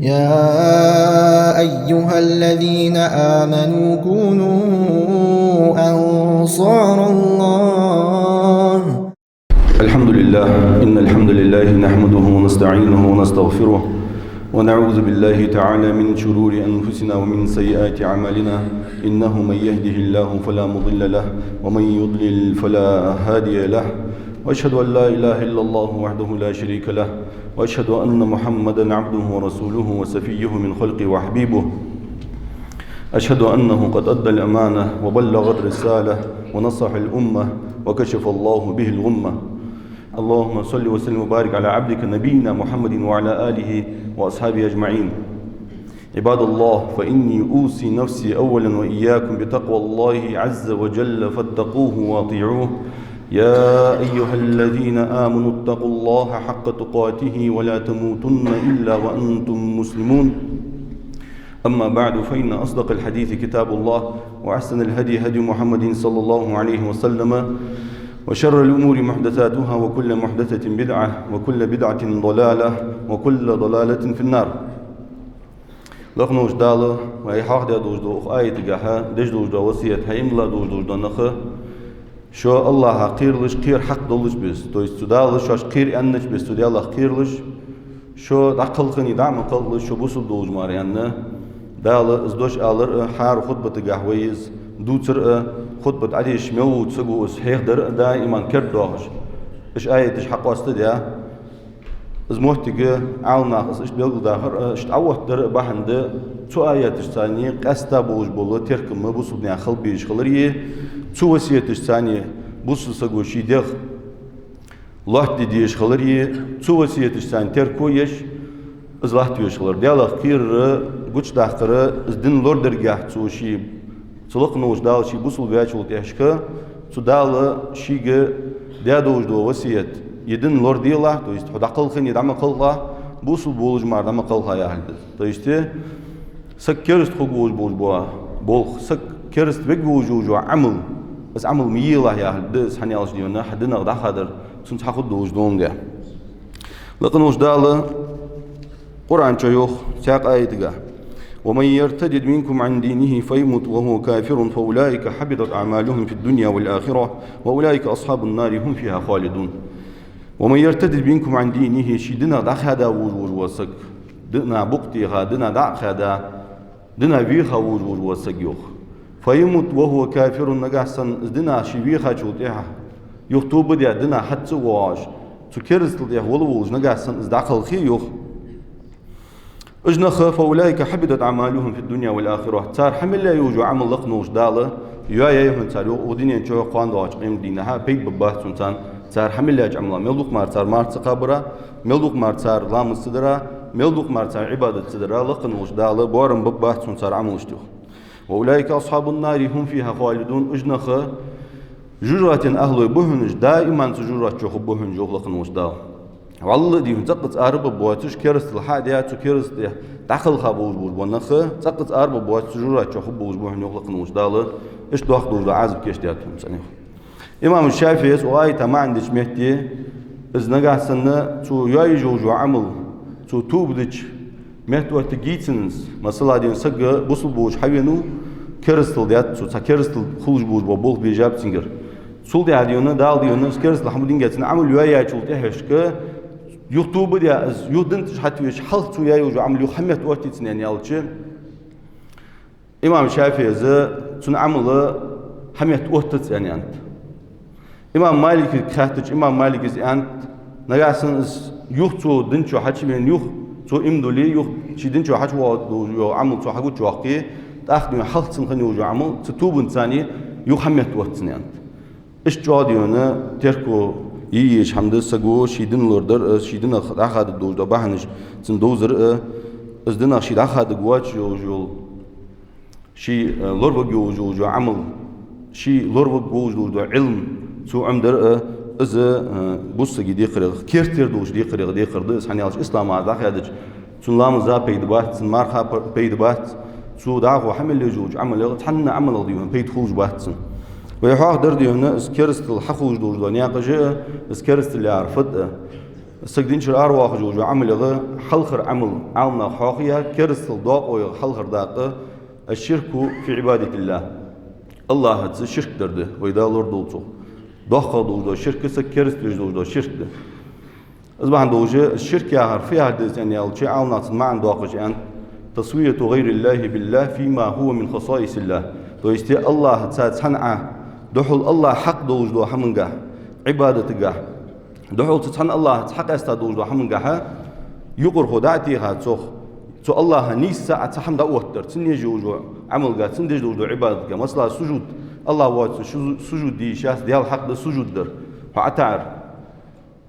يا أيها الذين آمنوا كونوا أنصار الله. الحمد لله إن الحمد لله نحمده ونستعينه ونستغفره ونعوذ بالله تعالى من شرور أنفسنا ومن سيئات أعمالنا إنه من يهده الله فلا مضل له ومن يضلل فلا هادي له وأشهد أن لا إله إلا الله وحده لا شريك له وأشهد أن محمدا عبده ورسوله وسفيه من خلقه وحبيبه أشهد أنه قد أدى الأمانة وبلغ الرسالة ونصح الأمة وكشف الله به الغمة. اللهم صل وسلم وبارك على عبدك نبينا محمد وعلى آله وأصحابه أجمعين. عباد الله، فإني أوصي نفسي أولا وإياكم بتقوى الله عز وجل فاتقوه واطيعوه. يا أيها الذين آمنوا اتقوا الله حق تقاته ولا تموتن إلا وأنتم مسلمون. أما بعد، فإن أصدق الحديث كتاب الله وأحسن الهدي هدي محمد صلى الله عليه وسلم وشر الأمور محدثاتها وكل محدثة بدعة وكل بدعة ضلالة وكل ضلالة في النار. لقنوش دالة وأي حق دوش دو آية جاها دش دوش دو وصية هيملا دوش دو نخ شو الله قيرلش قير حق دولش بس تو استدالش واش قير أنش بس تو دي الله قيرلش شو دقل خني دعم قلش شو بوصل دوش ماريانا دالة ازدوش آلر حار خطبة جاهويز دوتر خطبة عديش موت سجو صحيح در دائما كردوش إيش آية إيش حق واستديا إز محتاج عالنا إيش بيقول داخر إيش تعوض در بحند تو آية إيش ثانية قستا بوج بولا تركم بوسو بني خل بيش خلريه تو وسيلة إيش ثانية بوسو سجو شي دخ الله تديش خلريه تو وسيلة إيش ثانية تركو يش إز الله تيش خلر ديالله خير قوش داخر إز دين لور درجة تو شي تلقنا وش دال شي بوصل بياچول تحشكا تدال شيء دادوش دو وسيت يدن لور ديلا تو есть حدقل خن يدعم قلها بوصل بولج مار دعم قلها يا حد تو есть سكرست خجوج بولج بول سكرست بجوج عمل بس عمل ميلا يا حد حني على شدينا حدنا غدا خادر سنت حاخد دوج دونجا لقنا وش دال قرآن شيوخ ساق آيتها ومن يرتد منكم عن دينه فيمت وهو كافر فأولئك حبطت أعمالهم في الدنيا والآخرة وأولئك أصحاب النار هم فيها خالدون. ومن يرتد منكم عن دينه شدنا دخدا وجور وسك دنا بقتها دنا دخدا دنا بيخا وجور وسك يخ فيمت وهو كافر نجحسن دنا شبيخا شوتها يخطب دنا حتى واش تكرز تليه ولوج نجحسن دخل خي يخ اجنخ فاولئك حبطت اعمالهم في الدنيا والاخره. صار حمل لا يوجو عمل لقنوش داله يا يهن صار ودنيا جو قوان دو قيم دينها بيك بباس سنتان صار حمل لا عمل ملوك مار صار مار تقبره ملوك مار صار لام الصدره ملوك مار صار عباده الصدره لقنوش داله بورم بباس صار عملشتو. واولئك اصحاب النار هم فيها خالدون. اجنخ جرات اهل بهنج دائما جرات جو بهنج جو لقنوش داله والله دي تقط أربع بواتش كرست الحاديات وكرست دخل خابوج بوج ونخ تقط أربع بواتش جورات شو خبوج بوهن يخلق نوش داله إيش دخل دوج عازب كشتياتهم سنة. إمام الشافعي وآية ما عندش مهتي إذ نجح سنة تو يجوج عمل تو توبدش مهتوا تجيتنس مثلا دين سجى بوصل بوج حينو كرستل ديات تو كرست خلوج بوج بول بيجاب سنجر سول دي عديونا دال ديونا كرست الحمدين جاتنا عمل يا يشول تهشك يوتيوب دي از يودنت حتى يش حلت ويا يوجو عمل يخمت وقت تنين يالچ امام الشافعي ز تن عمل حمت وقت يعني انت امام مالك كاتج امام مالك از انت نغاسن يوتو دنچو حچ من يو تو امدولي يو شي دنچو حچ و عمل تو حقو جوقي تاخدو حلت خن يوجو عمل تتوب ثاني يخمت وقت يعني انت ايش جاديونه تركو ييش حمد سجو شيدن لوردر شيدن أخذ دوج دباهنش تندوزر أزدنا شيد أخذ جواتش جو شي لورب جو عمل شي لورب جو علم سو عمدر از بوس جدي قريغ كيرتر دوج دي قريغ دس حنيالش إسلام هذا خدج سن لام زا بيدبات سن مارخا بيدبات سو داغو حمل جوج عمل تحنا عمل ديون بيت خوج باتسن ويحاق دردي هنا اسكرست الحخوج دوج دنيا قجاء اسكرست اللي عرفت سجدين شر أرواح جوجو عمل حلخر عمل عملنا حاقيا كرسل ضاق وحلخر ضاق الشرك في عبادة الله الله هذا الشرك درده وإذا لورد دوتو ضاق دوجو شرك سكرس دوجو شرك ده أصبح دوجو الشرك ياهر في هذا يعني الشيء عملنا تسمع ضاق يعني تصوية غير الله بالله فيما هو من خصائص الله تويستي الله تسنع دحول الله حق دوجو حمنجا عبادة دحول تسحن الله تحق استدوج دو حمن جها يقر خداتي هاتوخ تو الله نيس ساعة تحم دا وتر تنيجوجو عمل جا تندجوجو عبادة مثلا سجود الله وات سجود دي شاس ديال حق دا سجود در فأتعر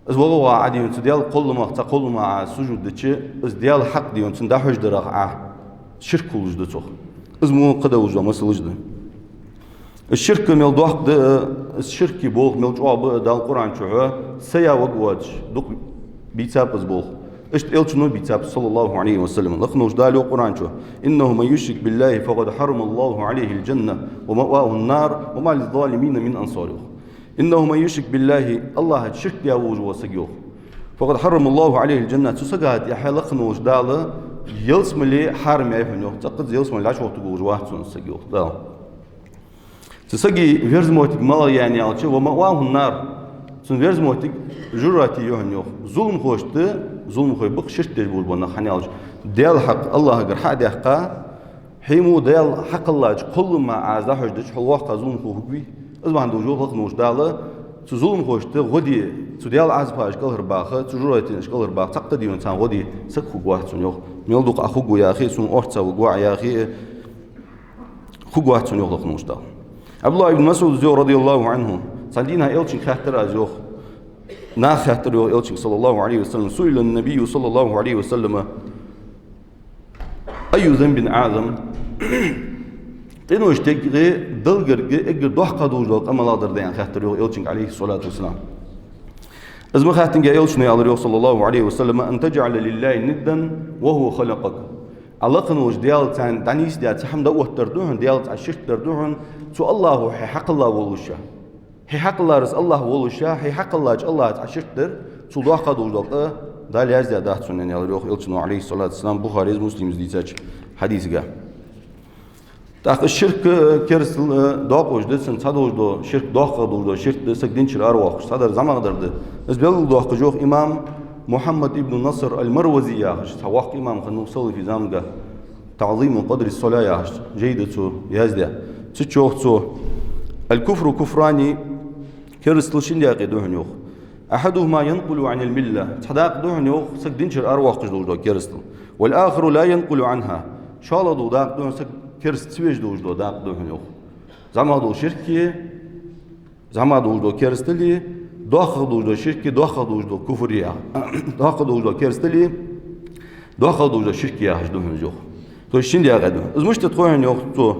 از وقوا عادي انت ديال قل ما تقول مع سجود دتش از ديال حق دي انت دا حج درغ شرك وجد توخ از مو قدا وجو مثلا وجد الشرك ميل دوحق الشرك بوغ ميل جواب دا القرآن شوها سيا وقوات دوك بيتاب بوغ اشت إلشنو بيتاب صلى الله عليه وسلم لخنوش دالو القرآن شوها إنه من يشرك بالله فقد حرم الله عليه الجنة ومأواه النار وما للظالمين من أنصاره إنه من يشرك بالله الله شرك يا وجوه سجوه فقد حرم الله عليه الجنة تسجات يا حي لخنوش داله يلسم لي حرم يفنيو تقد يلسم لي عشوه تقول جواه سجوه دال تسجي فيرز موتك مال يعني على شيء ومأواه النار سن فيرز موتك جراتي يهنيو ظلم خوشته ظلم خوي بق شرط تجبول بنا خنيالج ديال حق الله غير حد يحقا حيمو ديال حق الله كل ما عزا حجدش حلوه ظلم خو بي أصبح عنده جو خلق نوش داله ظلم خوشته غدي ديال عزباش كل باخه جراتي نش كل باخ تقدي انسان غدي سكو غوات سنيو ميلدق اخو يا اخي سن اورتا وغوا يا اخي خو غوات سنيو خلق نوش داله عبد الله بن مسعود رضي الله عنه صندينا إلشين خاطر أزوخ نا خاطر إلشين صلى الله عليه وسلم سئل النبي صلى الله عليه وسلم أي ذنب أعظم إنه اشتكي دلجر إجر ضحك دوجلق أما لا دردين خاطر إلشين عليه الصلاة والسلام أزم خاطر إلشين عليه صلى الله عليه وسلم أن تجعل لله ندا وهو خلقك علاقنا وش ديال تان دانيس ديال تحمد أوه تردوهن ديال تعشق تردوهن تو الله هي حق الله ولوشة هي حق الله رز الله ولوشة هي حق الله الله تعشق تر تو ضاق دوجلق دال يزد ده سنن يلا روح إلشنا عليه الصلاة والسلام بخاري مسلم زديتش حديث جا تاخ الشرك كرس ضاق وجد سن صدوج دو شرك ضاق دوج شرك سكدين شر أرواح صدر زمان درد إزبل ضاق جوخ إمام محمد ابن نصر المروزي ياهش سواق إمام خنو صلي في زامجة تعظيم قدر الصلاة ياهش جيدة يازده تشوف الكفر كفراني كرس لشين ياقي دوهن يوخ أحدهما ينقل عن الملة تحداق دوهن يوخ سكدينشر أرواح قجدوج كرس والآخر لا ينقل عنها شاء دو داق دوهن سك كرس تسويج دوج دو داق دوهن يوخ زما دو شركي زما دو كرس تلي داخل دوجو شركي داخل دوجو كفرية داخل دوجو كرستلي داخل دوجو شركي هجدوهم جو تو الشين غدو إذا مش تدخلون يوم تو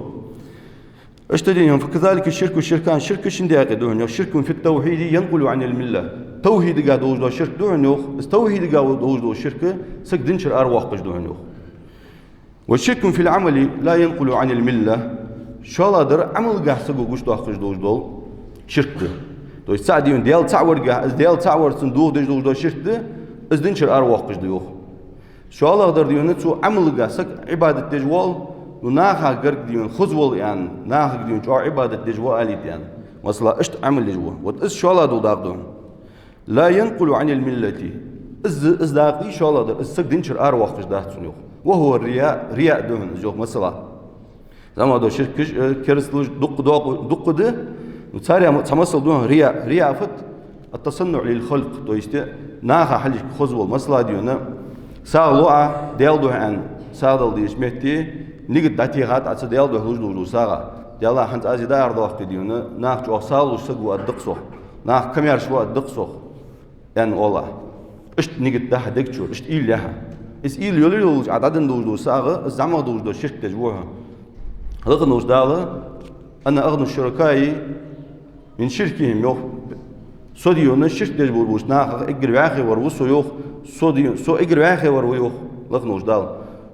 اشتدين فكذلك الشرك والشركان شرك الشين غدوهم يوم شرك في التوحيد ينقل عن الملة توحيد قاعد دوجو شرك دوهم يوم التوحيد قاعد دوجو شرك سكدنشر أرواح قجدوهم يوم والشرك في العمل لا ينقل عن الملة شاء الله در عمل قاعد سجو قش داخل دوجو شرك تو يساعدين ديال تعور ديال تعور صندوق دجدو شرط از دنشر أرواح قجدوه شو الله قدر ديونه تو عمل جاسك عبادة تجوال وناخا قرق ديون خزول يعني ناخا ديون شو عبادة تجوال آليت يعني مثلا اشت عمل تجوال وتأس شو الله دو داقدون لا ينقل عن الملة از داقدي شو الله در السك دنشر أرواح قجده تنيوه وهو رياء دهن جوه مثلا زمان دو شرك كرسلوج دق ده وتاري تمثل دون رياء فت التصنع للخلق تو يست ناخا حلش خزول مثلا ديونا ساغلوعه ديال دو عن سادل ديش مهتي نيجي داتي غات ات ديال دو هوجدو ساغا ديال حنت ازي دار دو وقت ديونا ناخ جو سالو سغو ادقسو ناخ كمير شو ادقسو يعني والله اشت نيجي ده دكچو اشت ايل لها اس ايل يولو عددن دو ساغا زعما دو شرك تجوها رغنوش داله انا اغنى الشركاء من شركهم يوخ صديونا شرك دجبور بوش ناخ اجر واخي وروسو يوخ صديو سو اجر واخي ورو يوخ لغنوش دال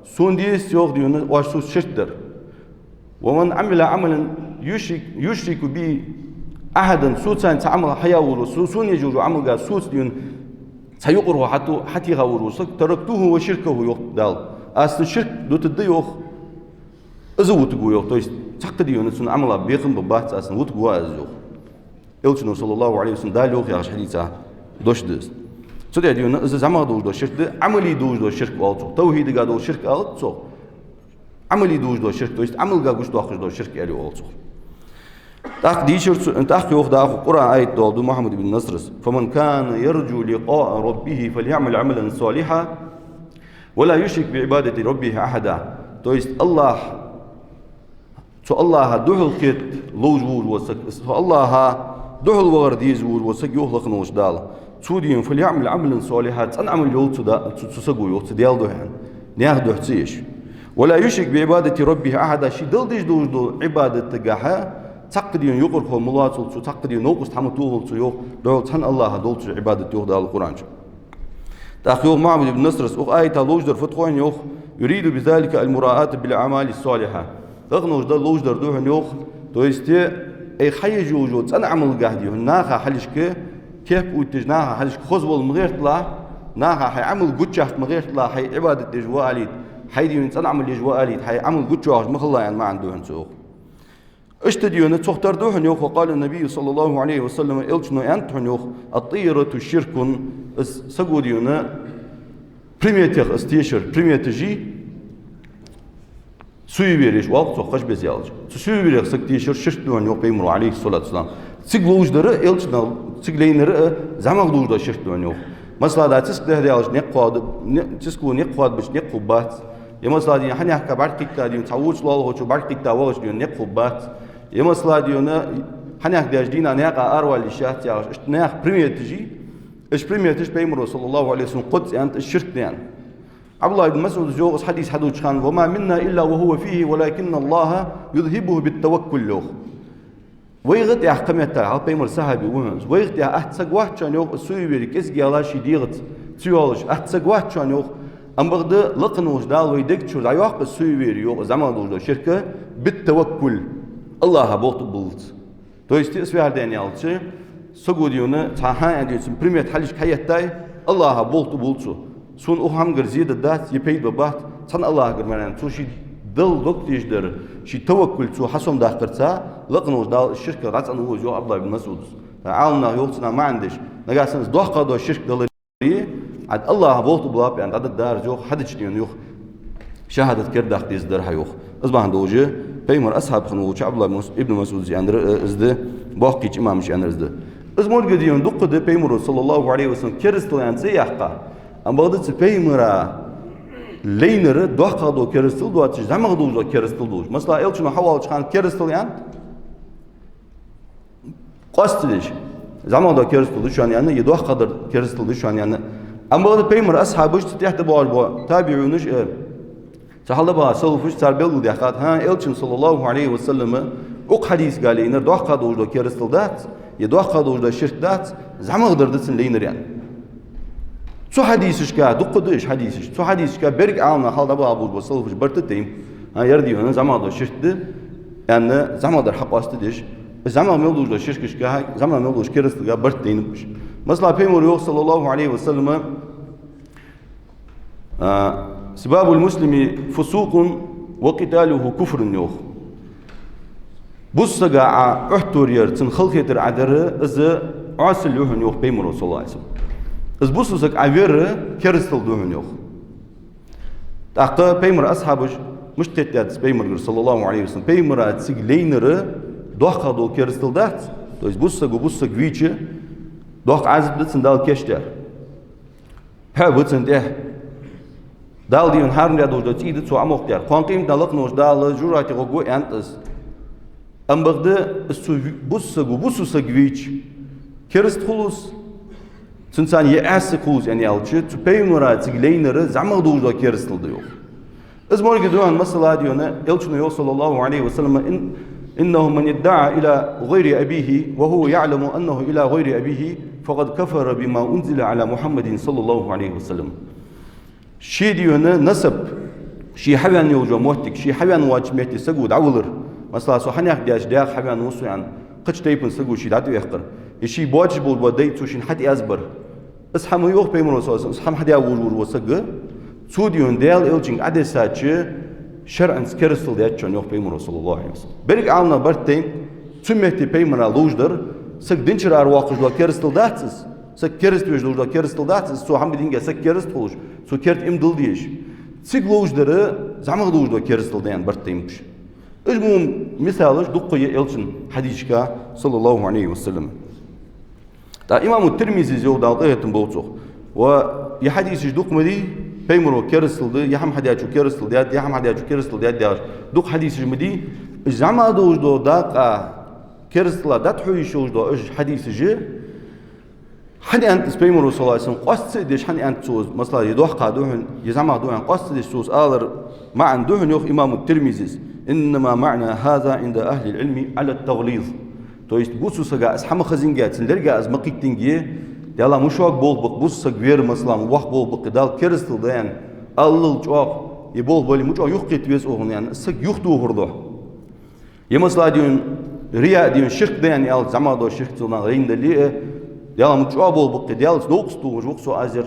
سون ديس يوخ ديونا واشو شركدر ومن عمل عملا يشرك به احدا سوتان تعمل حياه ورسو سون يجوز عمل قال سوت ديون سيقره حتى غورسك تركته وشركه يوق دال أصل الشرك دو تدي يوق أزو تقول يوق تويست تقدي يونسون عملا بيقم ببات أصلا وتقوا أزو إلشنا صلى الله عليه وسلم دال يوق يا حديثة دوش دست سودي ديون إذا زمان دوش دو شرك عملي دوش دو شرك والتو توحيد قادو شرك ألتو عملي دوش دو شرك تويست عمل قاقوش دو أخش دو شرك ألي والتو تاخ ديشر تاخ يوخ داخ قرآن آية دولدو محمد بن نصرس فمن كان يرجو لقاء ربه فليعمل عملا صالحا ولا يشرك بعبادة ربه أحدا تويست الله تو الله دحل كت لوج وور وسك الله دحل ورديز وور وسك يخلق نوش دال تودين فليعمل عملا صالحا تنعمل يوت تسقو يوت ديال دوحن نياخ دوحتيش ولا يشرك بعبادة ربه أحدا شي دل ديش دوش دو عبادة تجاها تقديون يقرأ ملاصل شو تقديون نوقس تحمل شو يوق دول تن الله دول شو عبادة يوق دال القرآن شو تأخير معبد بن نصر أخ آية لوجدر فتقون يوق يريد بذلك المراءة بالأعمال الصالحة تغنوش دال لوجدر دوهن يوق تويستي أي خي جوجود أنا عمل قاعدي ناخا حلشك كيف وتج ناخا حلشك خزبل مغير طلع ناخا حي عمل قدشة مغير طلع حي عبادة الجواء عليت حي ديون أنا عمل الجواء عليت حي عمل قدشة مخلا يعني ما عندهن سوق اشتديون تختار دوحن يوخ وقال النبي صلى الله عليه وسلم إلشنو أنتحن يوخ الطيرة شرك سقوديون بريميتيخ استيشر بريميتيجي سويبيريش وقت خش بزيالج سويبيريخ سكتيشر شرك دوحن يوخ بيمرو عليه الصلاة والسلام سيقلوش در إلشنا سيقلينر زمان قلوش در شرك دوحن يوخ مثلا دا تسك ده ديالج نقواد تسكو نقواد بش نقوبات يا مثلا دي حني حكا بعد كيكتا دي تعوش الله شو بعد كيكتا وغش دي نقوبات يا مثلا ديونا حنيك داجدينا نياقا أروى للشات يا نياق بريميتجي إيش بريميتج بيمرو صلى الله عليه وسلم قدس أنت الشرك ديان عبد الله بن مسعود جوغس حديث حدوش خان وما منا إلا وهو فيه ولكن الله يذهبه بالتوكل له ويغت يا حكمت على بيمر صحابي ومنز ويغت يا أحتسق واحد شان يوغ السوي بيرك إسقي الله شي ديغت تيولج أحتسق واحد شان يوغ أم بغد لقنوش دال ويدك شو دايوق السوي بير يوغ زمان دوش شركة بالتوكل الله بولت بولت تو است اسوار دنی آلچه سگودیونه تاها ادیوسن پریمیت حالیش کایتای الله بولت بولتو سون او هم گرزید دات یپید ببات تن الله گرمانن تو شی دل دکتیش در شی توکل تو حسم داخرتا لقنوش دال الشركه رات انه هو جو عبد الله بن مسعود عاوننا يوقتنا ما عندش نقاسنز دوخ قادو الشرك دلري عد الله بولت بلاب يعني عدد دار جو حدش ديون يوخ شهادة كرداخ ديز در هيوخ ازبان دوجه بيمر أصحاب خنو عبد الله ابن مسعود ياندر ازده باقيش إمام ياندر ازده ازمور قديون دق ده بيمر صلى الله عليه وسلم كرستل يعني سيحقا أم بغدت بيمرا لينر دوخا دو كرستل دو أتش زمان دو كرستل دوش مثلا إلشنا حوالي كان كرستل يعني قاستلش زمان دو كرستل دوش يعني يدوخ قدر كرستل دوش يعني أم بغدت بيمر أصحابش تحت بوار تابعونش سهل بقى سلفش تربيل ديخات ها إلشن صلى الله عليه وسلم أق حديث قال لي دوخ قدوش دو كرستل دات يدوخ قدوش دو شرك دات زمان قدرتسن لينر يعني شو حديثش كا دقدش حديثش شو حديثش كا برق عامنا حال دبا أبوش بسلفش برتتيم ها يردي هنا زمان دو شرك ده يعني زمان در حق استدش زمان ملوش دو شركش كا زمان ملوش كرستل كا برتينش مثلا بيمر صلى الله عليه وسلم سباب المسلم فسوق وقتاله كفر يوخ بصقع احتورير تنخلقيتر عدر از عسل يوهن يوخ بيمر صلى الله عليه وسلم از بصقع عوير كرستل دوهن يوخ تاقا بيمر أصحابش مش تتيات بيمر صلى الله عليه وسلم بيمر تسيق لينر دوخا دو كرستل دات تو از بصق ويچه دوخ عزب دتسن دال كشتر ها بتسن ده دال ديون هارن يا دوج تيد تو اموخ دير قانقيم دالق نوش دال جوراتي غو انتس ام بغد السو بوسو ويچ كرست خلوص سنسان يأس خلوص يعني الچه تو بيمرا تيغلينر زعما دوج كرستل ديو از مورغ دوان مثلا ديونا يلچنو صلى الله عليه وسلم انه من يدعى الى غير ابيه وهو يعلم انه الى غير ابيه فقد كفر بما انزل على محمد صلى الله عليه وسلم شي ديونا نسب شي حبان يوجو موتك شي حبان واجمتي سقود عولر مثلا سو حنيخ دياش داخ حبان وسو يعني قش تيبن سقو شي داتو يحقر شي بوج بول ودي توشين حد ازبر اسحم يوخ بيمر وصل اسحم حدا وور وسق سوديون ديال إلجين عدسات شرعا كرستل ديال شون يوخ بيمر صلى الله عليه وسلم بريك عالنا برتين تمهتي بيمر لوجدر سك دينشر أرواقش لو كرستل داتس سك كرست وجد لو كرستل داتس سو هم بدينجا سك كرست خوش سو كرت دل ديش سك لوجدر زعما لوجد لو كرستل ديان برتين بش المهم مثالش دقية إلجين حديثك صلى الله عليه وسلم تا إمام الترمذي زود دالقية بوتوخ ويحديث دق مدي بيمرو كرستل دي يحم حديث كرستل ديات يحم حديث كرستل ديات دق حديث مدي زعما دوجدو داقا كرستلا دات حويشوج دو اش حديث جي حني انت بيمرو صلى الله عليه وسلم قص ديش حني انت سوز مثلا يدوح قادوهن يزعما دوهن قص ديش سوز آلر مع دوهن يوخ إمام الترمذي إنما معنى هذا عند أهل العلم على التغليظ то есть бусу сага асхама хазинга сендерге аз мақиттинге дала мушок болбық бус саг вер маслам вақ болбық дал керстил дан аллыл чоқ и бол боли мучо юх кетвес оғын ян саг юх дуғырды емасла диюн рия диюн ширк дан ял замадо ширк тилдан рейндали дала мучо болбық дал доқс дуғыр жоқ со азер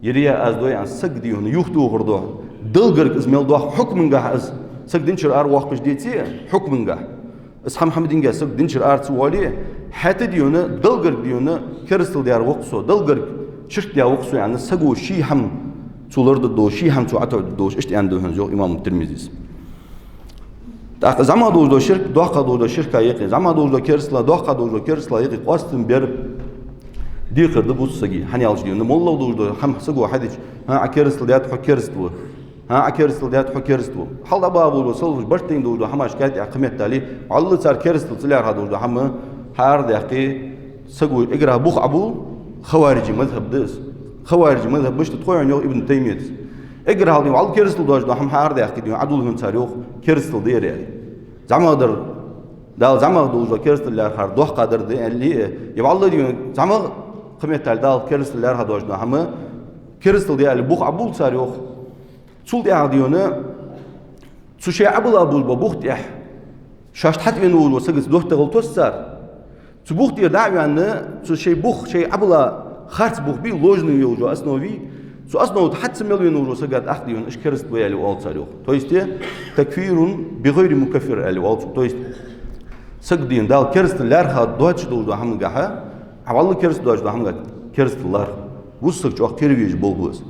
рия аз до ян саг диюн юх дуғырды дылгыр измел дуақ хукминга аз саг динчер ар вақ пеш дейти хукминга اسحام محمدين جالس دينشر ارتس والي حتى ديونا دلغر ديونا كرستل ديار وقصو دلغر شرك ديار وقصو يعني سقو شي هم تولرد الدوش شي هم تعطوا الدوش ايش عنده هنزو امام الترمذي تا زعما دو شرك دوقا دو شركه يقي زعما دو كرستل دوقا دو كرستل يقي قاستن بير ديقر دبوس سقي حنيالش ديونا مولا دو هم سقو حدش ها كرستل ديات كرستل ها كرستل ديات كرستل حال بابو وصل برتين دو حماش كات قيمت تالي الله صار كرستل طلع هذا هم حار دقي سقو اقرا بوخ ابو خوارجي مذهب دس خوارجي مذهب مش تطوع ابن تيميه اقرا هذا على كرستل دو هم حار دقي دو عدول من تاريخ كرستل دير يعني زعما در دال زعما دو كرستل لا خار دو قادر دي اللي يبقى الله دي زعما قيمت تال دال كرستل لا هذا هم كرستل دي بوخ ابو تاريخ سول دي عاديونا سو شيء عبل أبول ببوخت إح شاشت حتى ينول وسجس دوخت غلطوس صار سو بوخت يدعي عنا سو شيء بوخ شيء عبل خارج بوخ بي لوجن يوجو أصنوي سو أصنو حتى مليون ينول وسجد أخديون إيش كرست بيالي وقال صاروخ تويستي تكفير بغير مكفر على وقال تويست سجدين دال كرست لارها دوتش دو هم جاها عوالله كرست دوتش هم جا كرست لار وسق جو كيريج بولبوس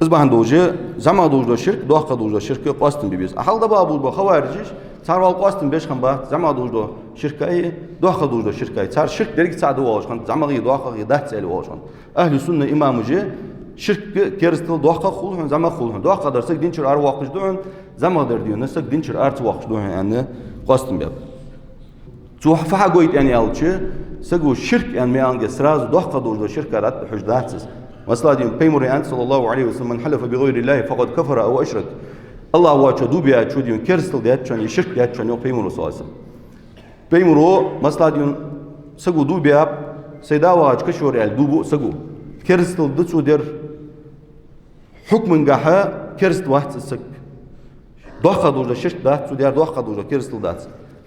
إزبان دوجة زمان دوجة شرك دوقة دوجة شرك قاستن بيبيز أحال دبا أبو بخوارجيش صار والقاستن بيش خن بات زمان دوجة شركة أي دوقة دوجة شركة صار شرك دريك ساعة واش خن زمان غي دوقة غي ده تسأل واش خن أهل السنة إمام جه شرك كيرستل دوقة خلهم زمان خلهم دوقة درسك دينشر أر واقش دون زمان در ديون نسك دينشر أرت واقش دون يعني قاستن بيب تو فها قويت يعني ألشة سجوا شرك يعني ما عنده سراز دوقة دوجة شركة رات حجداتس مثلا ديون بيموري أنت صلى الله عليه وسلم من حلف بغير الله فقد كفر أو أشرك الله واجه دوبيا شو ديون كرستل ديات شان يشرك ديات شان يو بيمورو صلى الله عليه وسلم بيمورو مثلا ديون سجوا دوبيا سيدا واج كشور يعني دوبو سجوا كرستل دتسو در حكم جاها كرست واحد السك دوخة دوجة شرك دات سو در دوخة دوجة كرستل دات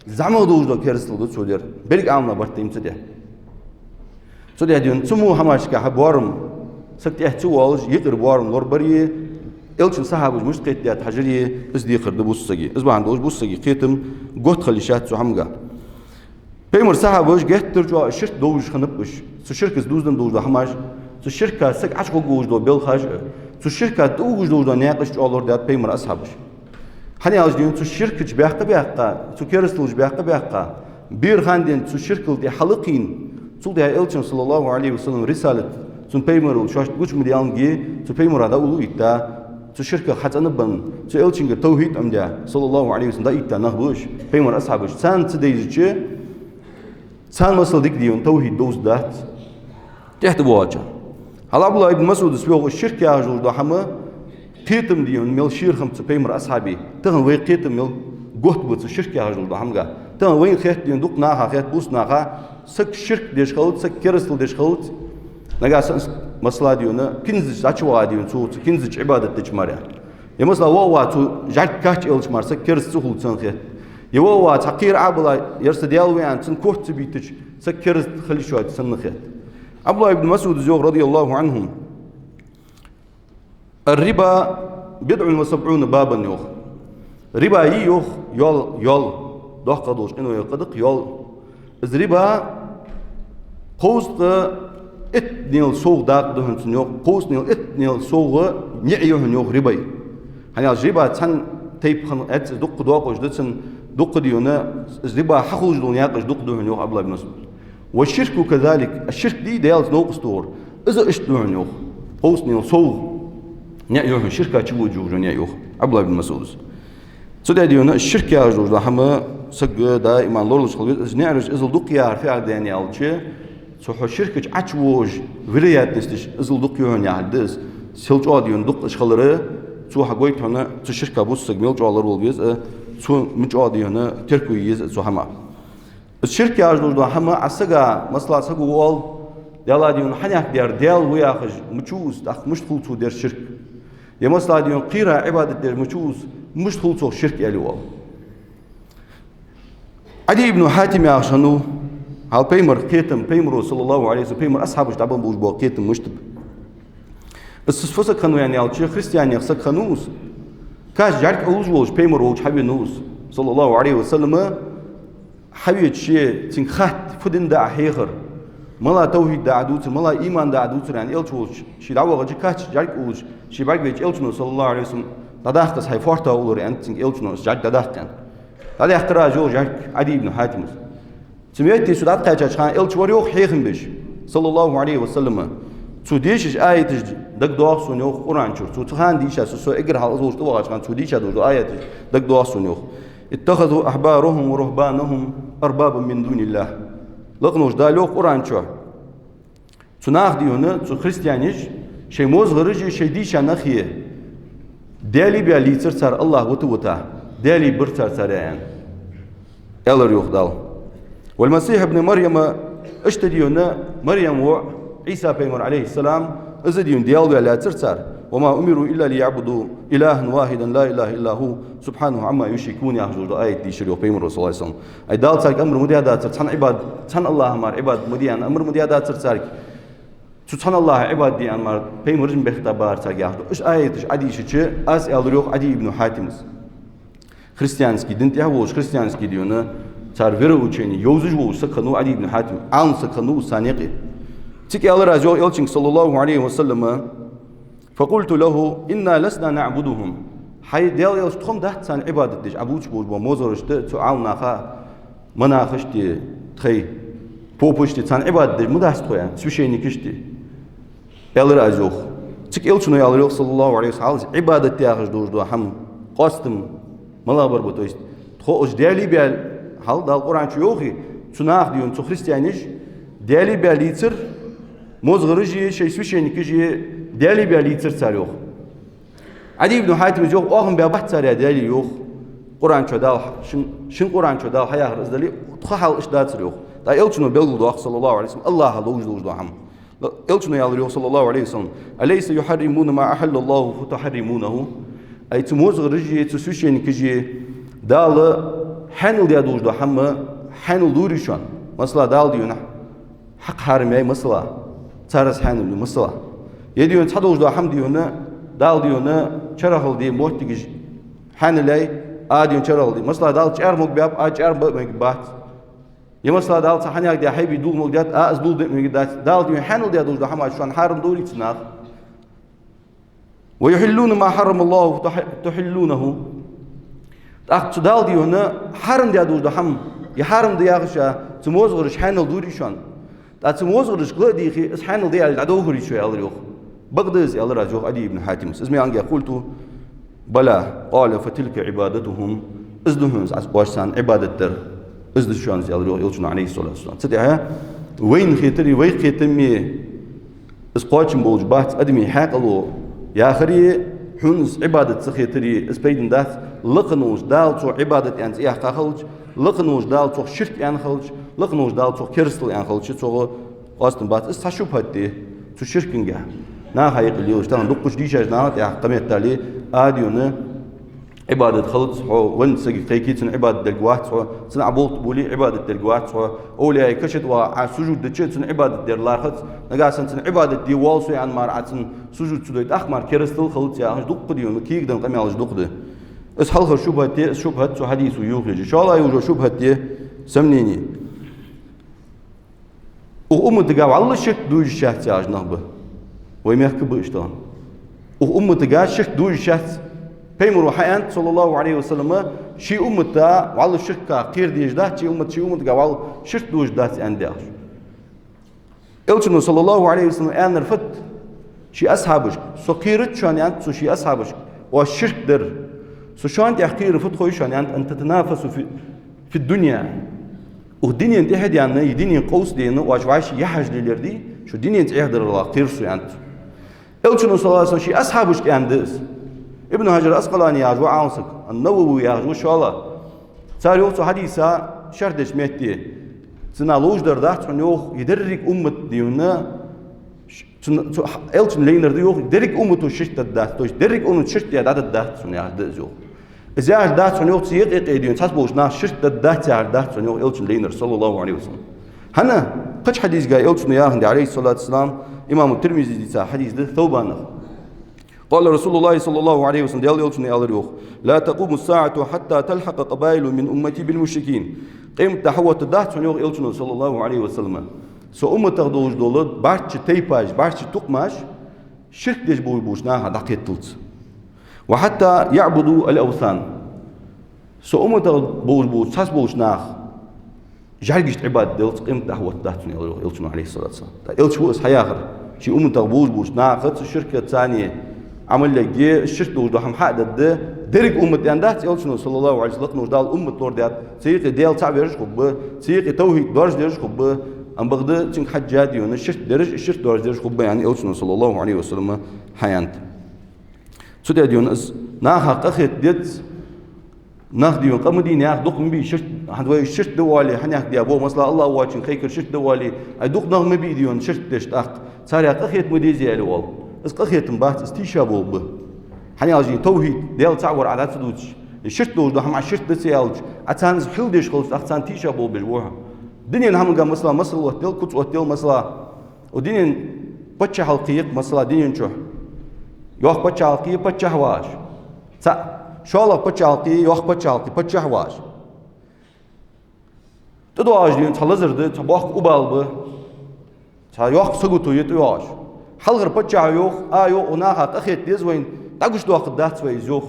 زعما دوجة كرستل دتسو در بلق عامنا برتيم سديه سديه ديون سمو هماش كحبوارم سكت احتواج يقرب وارم لوربري إلشن صحابج مش قيت ديات حجرية إز دي قرد بوسجي إز بعندوش بوسجي قيتم قط خليشات سو حمجا بيمر صحابج جت ترجع الشرك دوج خنبش سو شركة دوزن دوج حماش سو شركة سك عشق جوج دو بالخاج سو شركة دوج دو ناقش جالور ديات بيمر أصحابش حني عاوز ديون سو شركة بيحقى سو كيرستلج بيحقى بير خاندين سو شركة دي حلقين سو دي إلشن صلى الله عليه وسلم رسالة سون بيمر وشاش بوش مديان جي سو بيمر هذا أولو إتا سو شركة حتى نبن سو إلشينجر توحيد أمدا صلى الله عليه وسلم دا إتا نخبوش بيمر أصحابش سان تديجي سان مسل ديك ديون توحيد دوز دات تحت بواجه هلا عبد الله ابن مسعود سبيغ الشركة أجل دا حما قيتم ديون ميل شيرخم سو بيمر أصحابي تغن وي قيتم ميل قوت بوت سو شركة أجل دا حمغا تغن وين خيت ديون دوق ناها خيت بوس ناها سك شرك ديش خلط سك كرسل ديش خلط نجاس مسلا ديونا كنزج أشوا ديون سو كنزج عبادة تجمرة يا مسلا ووا تو جات كاتش إلش مارس كرس سهول تنخيت يا ووا تحقير عبلا يرس ديالوي عن تنكوت بيتج سكرس خلي شوية تنخيت عبد الله بن مسعود زوج رضي الله عنهم الربا 70 بابا يوخ ربا يوخ يول دوخ قدوش إنه يقدق يول الربا قوست اتنيل سوق داق دهن سنيوخ قوست نيل اتنيل سوق نعيوهن يوخ ربا يعني الربا تن تيب خن ات دق دوقش دتن دق ديونا الربا حخوج دون ياقش دق دهن يوخ عبد الله بن مسعود والشرك كذلك الشرك دي ديالز نوق ستور إذا اشتدهن يوخ قوست نيل سوق نعيوهن شركة شو جوج نعيوه عبد الله بن مسعود سوداء ديونا الشركة يا جوج لحما سق دائما لورلش خلوت نعرج إزل دقيار في عداني ألشة سوح الشركة عشوج وليات نستش إزل دقيون يعدس سلج عاديون دق إشخلره سوح قويت هنا الشركة بوس سق ميل جالر والجيز سو مج عاديونا تركويز سو هما الشركة يا جوج لحما عسقا مصلحة سق وال يلا ديون حنيك ديار ديال وياخج مشوز أخ مش خلطو دير شرك يا مصلحة ديون قيرة عبادة دير مشوز مش خلطو شرك يلي وال عدي بن حاتم يا شنو هال بيمر كيتم بيمرو صلى الله عليه وسلم بيمر أصحابه تعبان بوج بوا كيتم مشتب السفسك خنو يعني على شيء خريستيان يخسك خنوس كاش جارك أوج ووج بيمر ووج حبي نوس صلى الله عليه وسلم حبي شيء تنخت فدن دا حيخر ملا توحيد دا عدوت ملا إيمان دا عدوت يعني إلش ووج شي دعوة غجي كاش جارك أوج شي بارك بيج إلشنو صلى الله عليه وسلم تداخل هاي فورتا أولوري أنت تنك إلشنو جارك تداخل هذا اختراع جو جارك عدي بن حاتم سميتي سودات قاچا خان إلش وريوخ حيخن بيش صلى الله عليه وسلم سوديش آية دك دوخ سونيوخ قرآن شور سو تخان ديشا سو إقر حال أزوج تواج خان سوديشا دو آية دك دوخ سونيوخ اتخذوا أحبارهم ورهبانهم أربابا من دون الله لقنوش دالوخ قرآن شور سناخ ديونا سو خريستيانيش شي موز غرجي شي ديشا نخيه دالي بيالي ترسر الله وتوتا دالي برتر سريان يلا يوخ دال والمسيح ابن مريم اشتديونا مريم وعيسى بيمر عليه السلام ازديون ديالو لا ترسر وما امروا الا ليعبدوا الها واحدا لا اله الا هو سبحانه عما يشركون يا حجوج ايه دي شريو بيمر صلى الله عليه وسلم اي دال سارك امر مديادات تن عباد تن الله مار عباد مديان امر مديادات ترسارك سبحان الله عباد دي امر بيمر جن بختبار سارك يا حجوج اش ايتش عدي شيء اس الريوخ عدي ابن حاتم христианский дин тя вош христианский диона цар вероучение ёзуж вош сакану али ибн хатим ан сакану саниqi тик алла разо элчин саллаллаху алейхи ва саллама فقلت له إنا لسنا نعبدهم حي ديال يلشتهم دهت سان عبادة ديش عبوش بوش بموزرشت تعاون نخا مناخشتي تخي بوبشتي سان عبادة ديش مدهست خويا سوشيني كشتي يلا رازوخ تك يلشنو يلا صلى الله عليه وسلم عبادة تياخش دوش دو حم قاستم مالا بربو تويست تخو اش ديالي بيال حال دال قرآن شو يوخي تناخ ديون تو خريستيانيش ديالي بيال يتر موزغرجي شي سوشيني كشي ديالي بياليتر سار يوخ عدي بن حاتم يوخ أخم بيابحت سار ديالي يوخ قرآن شو دال شن قرآن شو دال حياه رزدلي تخحل إشداد سار يوخ دا إلشنو بيلغو دوخ صلى الله عليه وسلم الله لوج لوج دوحم إلشنو يالر يوخ صلى الله عليه وسلم أليس يحرمون ما أحل الله فتحرمونه أي تموز غرجي تسوشين كجي دال حنل ديا دوج دوحم حنل دوريشان مثلا دال ديونا حق حرمي مثلا تارس حنل مثلا يديون تحدوج دو حمد يونا دال ديونا شرحل دي موتيج حنلاي اديون شرحل دي مثلا دال شعر مقباب شعر مقبات يا مثلا دال تحنياك دي حبي دول مقدات از دول مقدات دال ديون حنل دي دوج دو حما شان حرم دوري تناخ ويحلون ما حرم الله تحلونه اخ دال ديونا حرم دي دوج دو حم يا حرم دي ياغشا تموز غرش حنل دوري شان دا تموز غرش قدي خي اس حنل دي الدو غري شو يالريخ بغدز يلا راجوخ عدي بن حاتم اسمي عنك قلت بلى قال فتلك عبادتهم ازدهن واشسان عبادة در ازدشان يلا يلشون عليه الصلاة والسلام تدعها وين خيتري وين خيتمي اسقاطم بولج بات ادمي حق الله يا اخري حنز عبادة سخيتري اسبيدن دات لقنوش دال تو عبادة انت يا خلج لقنوش دال تو شرك ان خلج لقنوش دال تو كرسل ان خلج تو قاستن بات استشوب هدي تو شركنجا نا هاي قليل اشتغل دقش ديشاج نات يا قمت تالي اديونه عبادة خلط ون سجي قيكيت عبادة دلقوات سن عبولت بولي عبادة دلقوات أولي كشت وسجود دشت سن عبادة دير لارخت نقاسن سن عبادة دي والسوي عن مار سن سجود سدويت أخمار كرستل خلط يا هج دق ديون كيك دم قمي على دق ده اس حلقة شبهة سو حديث ويوخج إن شاء الله يوجد شبهة دي سمنيني وأمتك على شك دوج شهت يا جنبه ويمحك بإشتان وأمتك شك دوج شهت بيمر وحيان صلى الله عليه وسلم شي أمتا وعلى شك قير ديج ده شي أمتك وعلى شك دوج ده عندها إلشنا صلى الله عليه وسلم أنا رفت شي أصحابش سو قيرت شان يعني سو شي أصحابش والشرك در سو شان تحقير رفت خوي شان يعني أن تتنافسوا في الدنيا والدنيا انت هدي يعني دنيا قوس دي انه واش يحج للردي شو دنيا انت يقدر الله قيرسو يعني إلشنا صلى الله عليه وسلم شي أصحابش عندس ابن حجر الأسقلاني ياجو عاونسك النووي ياجو شاء الله صار يوصو حديثا شردش مهتي تنالوج دردات يوخ يدرك أمة ديونا إلشن لينر ديوخ يدرك أمة ششت الدات توش يدرك أمة ششت يا دات الدات سنيا دزو إذا الدات سنيا تسيق إيديون تاسبوش ناس ششت الدات يا الدات سنيا إلشن لينر صلى الله عليه وسلم هنا قش حديث جاي إلشن ياهن عليه الصلاة والسلام إمام الترمذي دي حديث ده ثوبان قال رسول الله صلى الله عليه وسلم ديال يلشني على اليوخ لا تقوم الساعة حتى تلحق قبائل من أمتي بالمشركين قيم تحوت الدهت سنيوغ يلشني صلى الله عليه وسلم سو أمة تغدوش دولد بارتش تيباج بارتش تقماش شرك ديش بوش ناها دقيت تلت وحتى يعبدوا الأوثان سو أمة تغدوش ساس بوش ناخ جعل عباد دلت قيم تحوت الدهت سنيوغ يلشني عليه الصلاة والسلام يلشني هو حياخر شي أمة تغدوش بوش ناخ الشركة الثانية عمل لك الشرط وجده هم حقد ده درك أمة عندها يلشنو صلى الله عليه وسلم وجدال أمة توردات سيق ديال تعبيرش خب سيق توحيد درج درج خب أم بغدا تين حجات يون الشرط درج الشرط درج درج خب يعني يلشنو صلى الله عليه وسلم حيانت سودي ديون اس ناها قخت ديت ناخ ديون قمدين ياخ دق مبي شرط هدوي الشرط دوالي حنياخ دي أبو مثلا الله واجن خيكر شرط دوالي أدق ناخ مبي ديون شرط دشت أخ صار قخت مديزي على وال اس قخيت مبات استيشابو به حني اجي توحيد ديال تعور على تدوج الشرط دو هم الشرط دسيالج اتانز حلدش خلص اختان تيشابو بجوها دنيا هم قام مثلا مصر وتل كنت وتل مثلا ودنيا بتش حلقيق مثلا دنيا شو يوخ بتش حلقي بتش هواش شو الله بتش حلقي يوخ بتش حلقي بتش هواش تدواج دين تلزر ده تباخ قبال به تا يوخ سقطو يتواش حلقر بتشع يوخ يوخ وناها تأخذ ديز وين تاقوش دواخ دات وين يوخ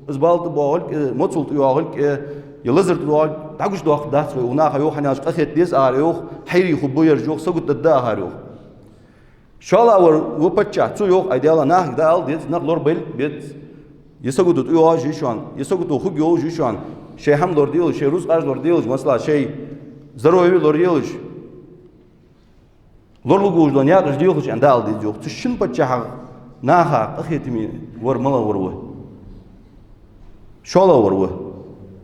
إزبالت بقولك متصل يوخك يلزر تقول تاقوش دواخ دات وين وناها يوخ هناش تأخذ ديز يوخ حيري خبوير يوخ سقط الداها يوخ شالا ور بتشع تو يوخ أيديالا ناه دال ديز نقلور بيل بيت يسقط يوخ جيشان يسقط خوك يوخ جيشان شيء هم لور ديل شيء روس قارج لور ديل مثلا شيء ضروري لور ديلش لورلوجوج دنيا رجديوخش عندال دي جوخ تشين بتشح ناها أخيتمي ور ملا وروه شالا وروه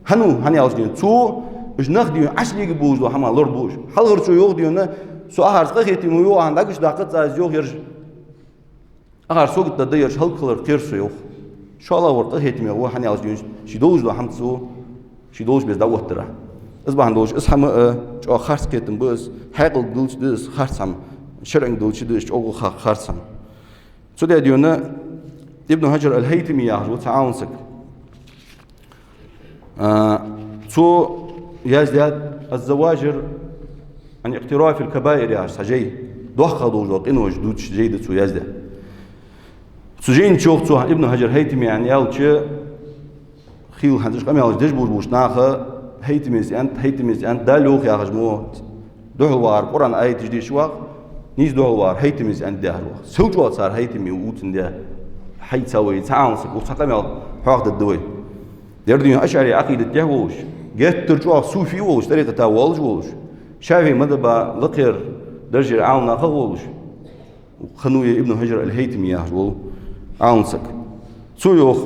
هني أصلين تو إجناخ ديون عشلي جبوج وحما لور بوج حلقر شو يوخ ديونه سو أهار أخيتمي يو عندكش دقت عايز يوخ يرج أهار سوق تديرش هالكلر كيرسو يوخ شالا ور أخيتمي هو هني أصلين شدوج لو حمتسو شدوج بس دوت ترى أصبح عندوش اسحم جو خارس كتم بس حقل دولش دس خارسم شرعن دولش دس أو خارسم سودي ديونا ابن حجر الهيثمي ياهو تعاونسك تو يزداد الزواجر عن اقتراف الكبائر يا سجي دوخ دوج وقين وجدود جيد تو يزداد سجين شوف تو ابن حجر هيثمي يعني يالش خيل هندش قام يالش دش بوش ناخه هيتميز أنت دالوخ يا خجمو دوهوار قرآن آية تجدي شواق نيز دوهوار هيتميز أنت دالوخ سوجوات صار هيتمي ووتن ده حيتسوي تعاونسك وتقام حاقد الدوي دردين أشعري عقيدة جهوش جت ترجع صوفي ووش طريقة تاولج ووش شافي مذهب لقير درجة عاونا خولش وخنوية ابن حجر الهيتمي يا خجمو عاونسك سويوخ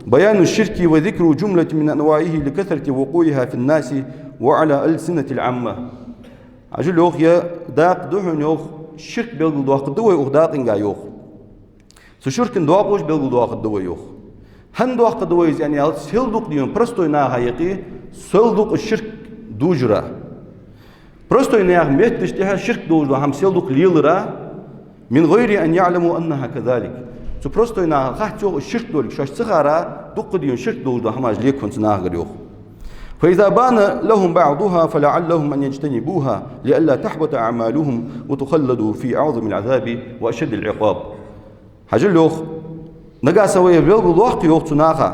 بيان الشرك وذكر جملة من أنواعه لكثرة وقوعها في الناس وعلى ألسنة العامة. أجل يوخ يا داق دحون يوخ الشرك بيلقل دواق الدوي يوخ داق إنجا يوخ. سشرك دواقوش بيلقل دواق الدوي يوخ. هندو قدويز يعني سيلدوق ديون برستو نا حقيقي سيلدوق الشرك دوجرا برستو نا ميتش تها شرك دوجرا هم سيلدوق ليلرا من غير ان يعلموا انها كذلك تو برستو نا خاتو الشرك دولك شاش صغارا دوق ديون شرك دوجرا هماج ليكون ناغريو فإذا بان لهم بعضها فلعلهم أن يجتنبوها لئلا تحبط أعمالهم وتخلدوا في أعظم العذاب وأشد العقاب حجل لوخ نجا سوي بيلغ الوقت يوخ تناخا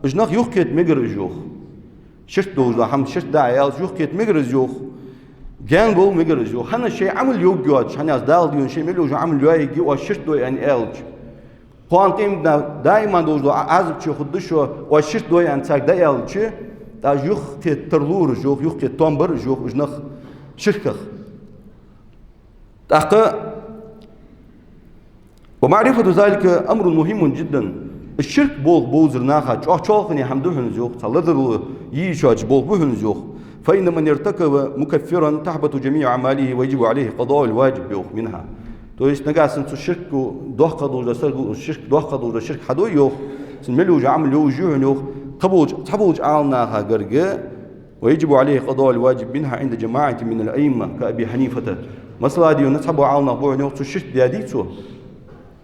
اجناخ يوخ كيت مجر جوخ شرط دوز هم شرط داعيال يوخ كيت مجر جوخ جانجو مجر جوخ هنا شيء عمل يوخ جواتش هنا أصدال ديون شيء ملوش عمل يوخ وشرط دو يعني ألج قوان تيم دائما دوز دو عزب شو خدشوا وشرط دو يعني تاك دا ألج دا يوخ كيت ترلور جوخ يوخ كيت تومبر جوخ اجناخ شركخ تاقا ومعرفة ذلك أمر مهم جدا الشرك بوزر ناخا تشوخني حمدوهن زوخ تلذر يشاج بوهن زوخ فإن من ارتكب مكفرا تحبط جميع أعماله ويجب عليه قضاء الواجب يوخ منها تويس نقاسن الشرك دوخ قدو الشرك دوخ قدو الشرك حدو يوخ سنملوج عمل يوجوهن يوخ تبوج عالناها قرقا ويجب عليه قضاء الواجب منها عند جماعة من الأئمة كأبي حنيفة مثلا ديو نتحبوا عالنا بوهن يوخ الشرك دياديتو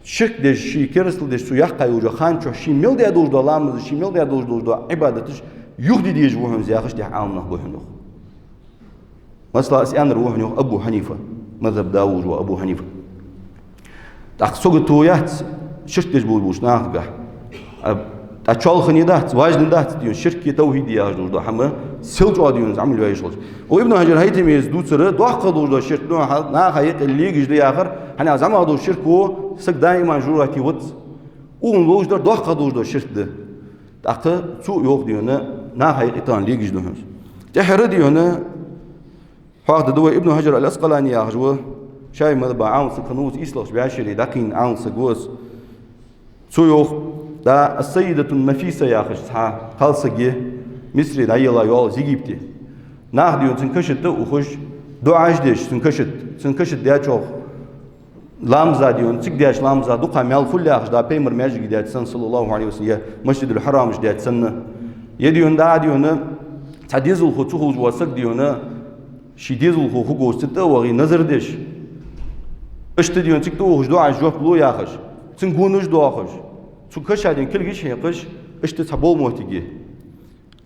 شرك دش شيء كرسل دش سو يحقق وجه خان شو شيء ميل ده دوش دلام شيء ميل ده دوش عبادتش يخدي ديج بوهم زياخش ده عامنا بوهنه مثلا أسأل روحنه أبو حنيفة مذهب داوود وأبو حنيفة تأخذ تويات شرك دش بوش ناقة أتشال خنيدات واجد دات ديون شرك توحيد يا دوش ده هم سلج عاديون عمل ويشلج وابن هجر هيتم يزدود سر دوح قدوش ده شرك ده ناقة اللي يجي ده آخر هنا زمان هذا الشرك هو سك دائما جورا كي وط ونلوج ده دوح قدوش ده شرك ده تأخذ سوء يوق ديونه ناقة يقطان اللي يجي ده تحرد ديونه هذا دوا ابن هجر الأسقلاني يا هجوه شاي مذهب عاون سكنوس إسلاش بعشرة لكن عاون سجوس سوء يوق دا السيدة النفيسة يا أخي صح خالصة مصري دا يلا يول زيجيبتي ناخديون تنكشت وخش دعاش ديش تنكشت دياشوخ لامزا ديون تك دياش لامزا دقا مال فل يا أخي دا بيمر ماجي ديات سن صلى الله عليه وسلم مسجد الحرام ديات سن يديون دا ديون تعديزل خو تخوج وسق ديون شي ديزل خو خو ستة وغي نظر ديش اشت ديون تك تو خش دعاش جوف لو يا أخي تنكونش دعاش تكش هذين كل شيء يقش اشتتحبوا موتيجي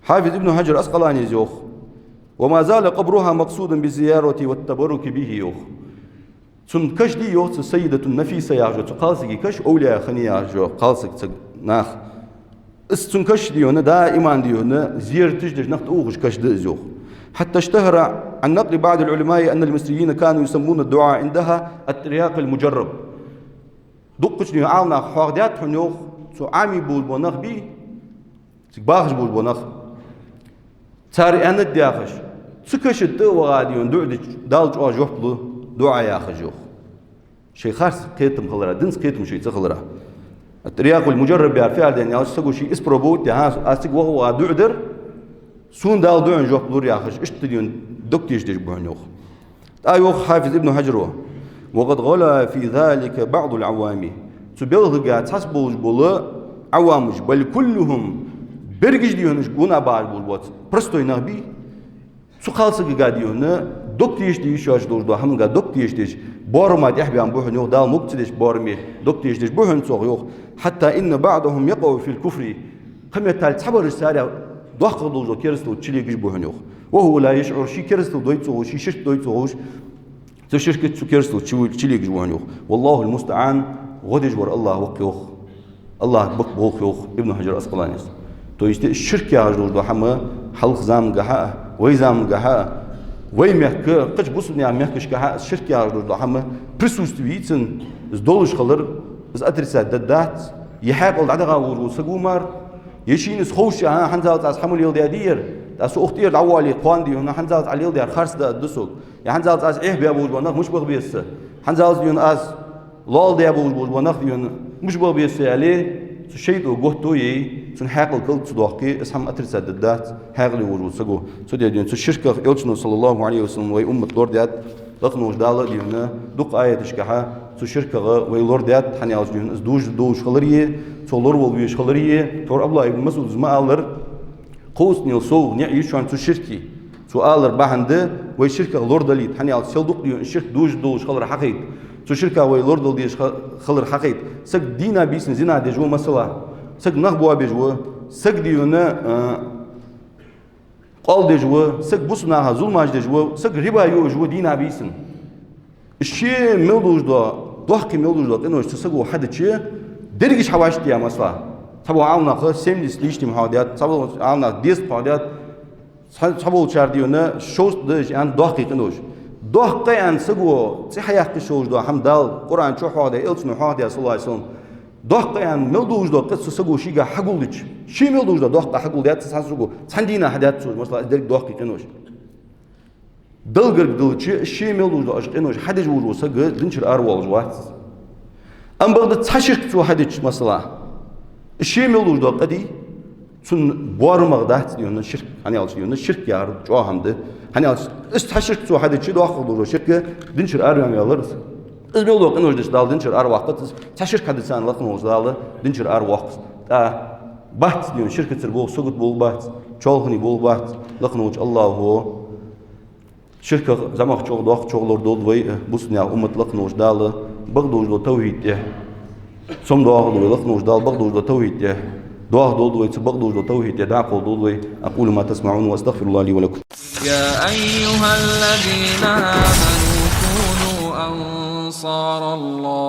حافظ ابن حجر أسقلاني زوخ وما زال قبرها مقصودا بالزيارة والتبرك به يوخ تنكش دي يوخ السيدة النفيسة يا جو تقالسك كش أولياء خني يا جو قالسك ناخ استنكش ديونا دائما ديونا زيارتش دش نخت أوغش كش دي زوخ حتى اشتهر عن نقل بعض العلماء أن المصريين كانوا يسمون الدعاء عندها الترياق المجرب دقش ديو عالنا حوارديات حنوخ سو عامي بول بونخ بي تكباخش بول بونخ تاري أنا دياخش تكش الدو وغاديون دالج أو جوحبلو دعاء ياخش يوخ شيء خاص كيتم خلرا دنس كيتم شيء تخلرا الترياق المجرب يعرفها لأن ياخش تقول شيء اسبروبوت يا أستيق وهو دعدر سون دال دعن جوحبلو ياخش اشتديون دكتيش تجبهن يوخ يوخ حافظ ابن حجر وقد غلا في ذلك بعض العوام تبلغ تحسبوا جبلا عوامج بل كلهم برجش ديونش جونا بعض بولبوت برستوي نبي سخالسك قاديونا دكتيش دي شاش دور ده هم قاد دكتيش ديش بورما يحبي عن بوهن يوخ دال مقتدش بورمي دكتيش ديش بوهن صغ يوخ حتى إن بعضهم يقعوا في الكفر قم يتال تحبر السارع ضخ دوزو كيرستو تشيلي جيش بوهن يوخ وهو لا يشعر شي كيرستو دويتسو شي شش دويتسو تشركة سكيرستو تشيلي جيش بوهن يوخ والله المستعان غدج ور الله وقيوخ الله بق بوخيوخ ابن حجر أسقلانيس تو يشتي الشرك يا رجل دو حما حلق زام جها ويزام جها ويمحك قش بوسني عم يحكش جها الشرك يا رجل دو حما برسوس تويتن زدولش خلر بس أدرسات ددات يحاق العدغة وسقومر يشين خوش ها حنزات أس حمل يلدي أدير أس أختير العوالي قوان دي هنا حنزات على يلدي خرس ده دسوق يا حنزات أس إيه بيابوج ونخ مش بغبيس حنزات ديون أس لال دي أبوج ونخ ديون مش بغبيس عليه شيء تو قهتو ي سنحاق الكل تصدقي اسهم أترسات ددات حاقلي وجود سقو سودي ديون الشركة يلشنو صلى الله عليه وسلم وي أمة لورديات لقنوش دالة ديونا دق آية تشكحة su şirkağı ve lordat hani alışıyorsun doğuş kalır solor bol bir kalır tor Abdullah ibn Mesud ma alır قوس نيل سو نعيش عن سو شركي سو آلر بهنده وي شركة لورداليت hani al سلدق ديون شرك دوش خلر حقيت سو شركة وي لوردال ديش خلر حقيت سك دينا بيسن زنا دجو مثلا سك نخبوا بجو سك ديونا قال دجو سك بوسناها ظلماج دجو سك ربا يو جو دينا بيسن الشيء ملوش دا ضحك ملوش دا إنه سكو حد شيء درجش حواش ديا مثلا sabah alnakı semlis liştim hadiyat sabah alnak dis hadiyat sabah uçar diyor ne şoş dış yani dakika noş dakika yani sego sihayakı şoş da hamdal Kur'an çok hadiyat elçin hadiyat sallallahu aleyhi ve sellem dakika yani melduş da kısa sego şiga haguldiç şi melduş da dakika haguldiat sansrugo sandina hadiyat söz mesela direkt dakika noş dalgır dalçı şi melduş da aşk noş hadic vurulsa gı dinçir arwal jvat am bagda taşık şu hadic mesela الشيء ملوش ده قدي سن بوارمغ ده تيون الشرك هني على تيون الشرك يا رب جو همده هني على استحشرك سو هذا الشيء ده أخذ له شرك دينشر أروان يالرس إزميل ده كنوش دال دينشر أرو وقت تحشرك هذا سان لقنوش دال دينشر أرو وقت بحث تيون شركة تربو سقط بول بحث شالخني بول بحث لقنوش الله هو شركة زمان شغل ده شغلور دول وي بوسنيا أمة لقنوش دال بغدوش ده توحيد سم دعاء دول لقنوش دال بغدوش ده توحيد دعاء دول بغدوش ده توحيد دعاء دول أقول ما تسمعون وأستغفر الله لي ولكم يا أيها الذين آمنوا كونوا أنصار الله